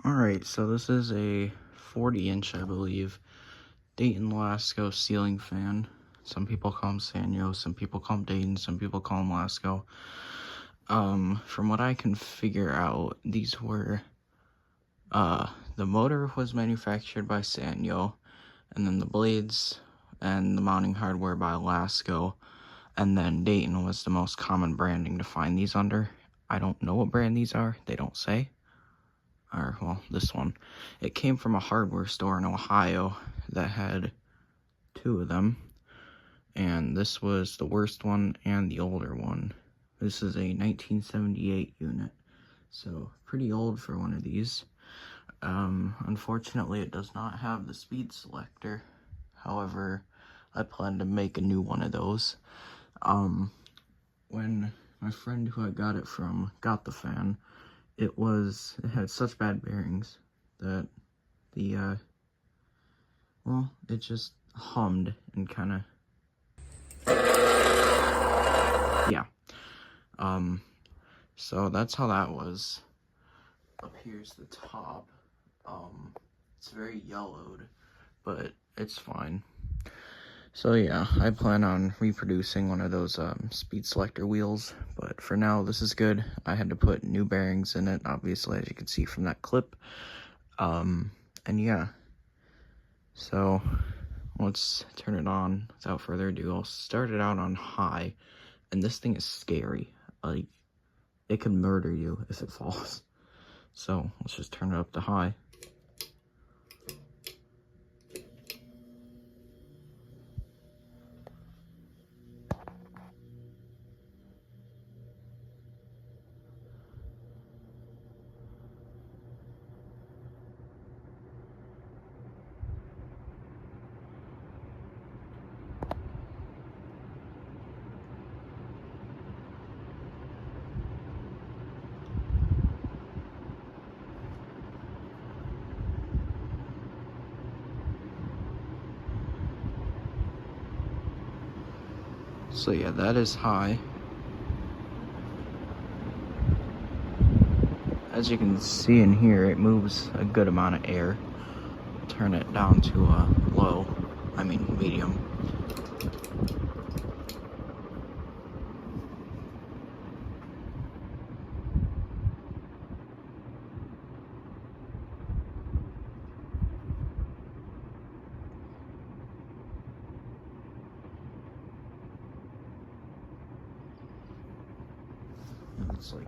Alright, so this is a 40-inch, I believe, Dayton Lasko ceiling fan. Some people call him Sanyo, some people call him Dayton, some people call him Lasko. From what I can figure out, these were, the motor was manufactured by Sanyo, and then the blades and the mounting hardware by Lasko, and then Dayton was the most common branding to find these under. I don't know what brand these are, they don't say. Or, well, this one. It came from a hardware store in Ohio that had two of them, and this was the worst one and the older one. This is a 1978 unit, so pretty old for one of these. Unfortunately, it does not have the speed selector. However, I plan to make a new one of those. When my friend who I got it from got the fan, it had such bad bearings that it just hummed and kind of, yeah. So that's how that was. Up here's the top. It's very yellowed, but it's fine. So yeah, I plan on reproducing one of those speed selector wheels, but for now this is good. I had to put new bearings in it, obviously, as you can see from that clip. And yeah, so let's turn it on. Without further ado, I'll start it out on high, and this thing is scary. Like, it could murder you if it falls. So let's just turn it up to high. So yeah, that is high. As you can see in here, it moves a good amount of air. Turn it down to medium. And it's like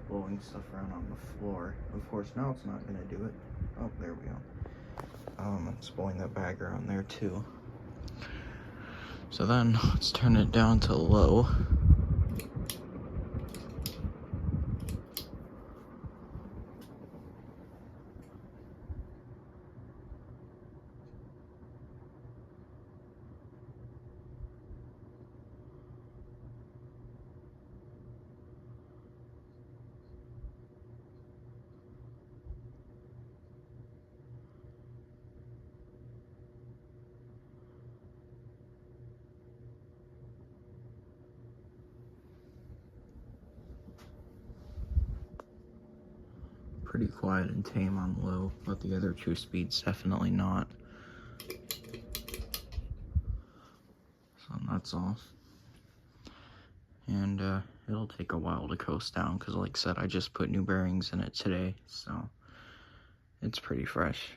blowing stuff around on the floor. Of course, now it's not gonna do it. Oh, there we go. It's blowing that bag around there too. So then let's turn it down to low. Pretty quiet and tame on low, but the other two speeds definitely not. So that's off. And it'll take a while to coast down because, like I said, I just put new bearings in it today, so it's pretty fresh.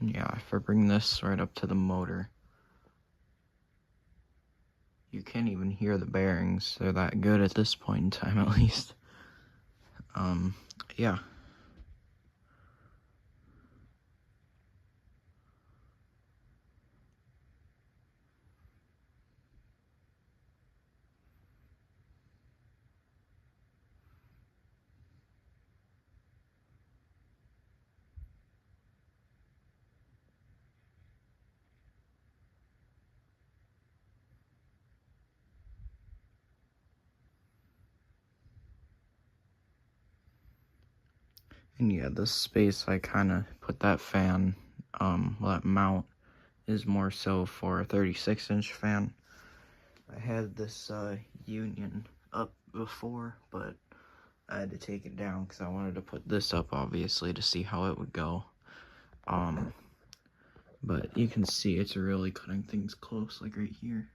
And yeah, if I bring this right up to the motor, you can't even hear the bearings. They're that good at this point in time, at least. Yeah. And yeah, the space I kind of put that fan, well, that mount is more so for a 36-inch fan. I had this Union up before, but I had to take it down because I wanted to put this up, obviously, to see how it would go. But you can see it's really cutting things close, like right here.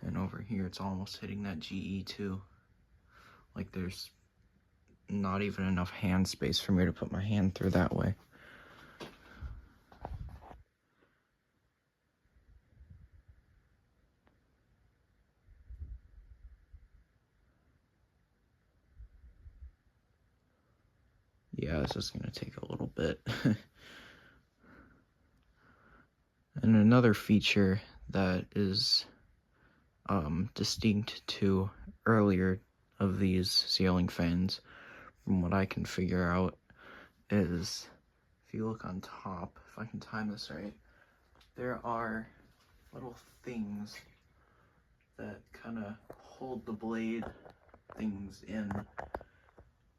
And over here, it's almost hitting that GE too. Like there's not even enough hand space for me to put my hand through that way. Yeah, this is gonna take a little bit. And another feature that is distinct to earlier of these ceiling fans, from what I can figure out, is if you look on top, if I can time this right, there are little things that kind of hold the blade things in.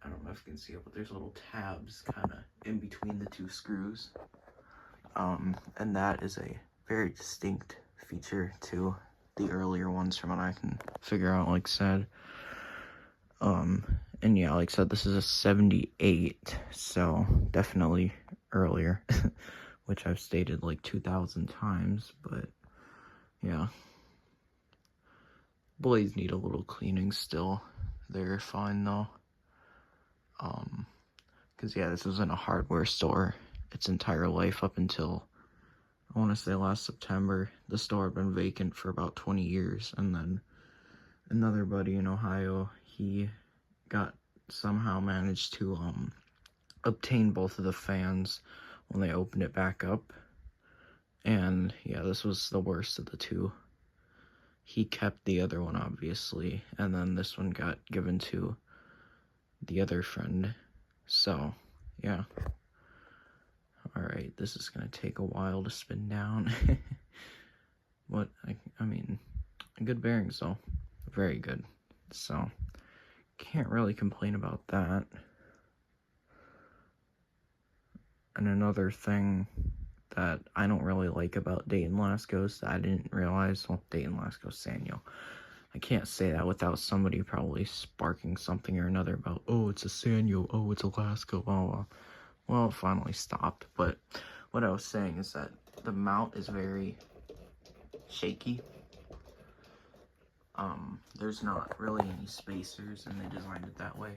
I don't know if you can see it, but there's little tabs kind of in between the two screws. And that is a very distinct feature to the earlier ones from what I can figure out, like I said. And yeah, like I said, this is a 78, so definitely earlier, which I've stated like 2,000 times, but yeah. Blades need a little cleaning still. They're fine though. Because yeah, this was in a hardware store its entire life up until, I want to say last September. The store had been vacant for about 20 years, and then another buddy in Ohio, he somehow managed to obtain both of the fans when they opened it back up. And yeah, this was the worst of the two. He kept the other one, obviously, and then this one got given to the other friend. So yeah. Alright, this is gonna take a while to spin down. But I mean, good bearings though, very good, so can't really complain about that. And another thing that I don't really like about Dayton Laskos that I didn't realize, well, Dayton Lasko Sanyo, I can't say that without somebody probably sparking something or another about, oh, it's a Sanyo, oh, it's a Lasko, blah, blah. Well, it finally stopped, but what I was saying is that the mount is very shaky. There's not really any spacers, and they designed it that way.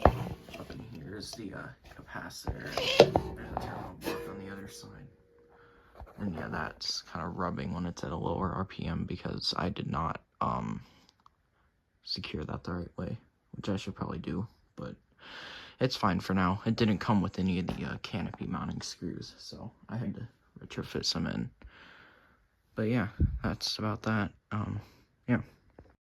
Up in here is the capacitor. There's a terminal block on the other side. And yeah, that's kind of rubbing when it's at a lower RPM because I did not secure that the right way, which I should probably do, but it's fine for now. It didn't come with any of the canopy mounting screws, so I had to retrofit some in. But yeah, that's about that. Yeah.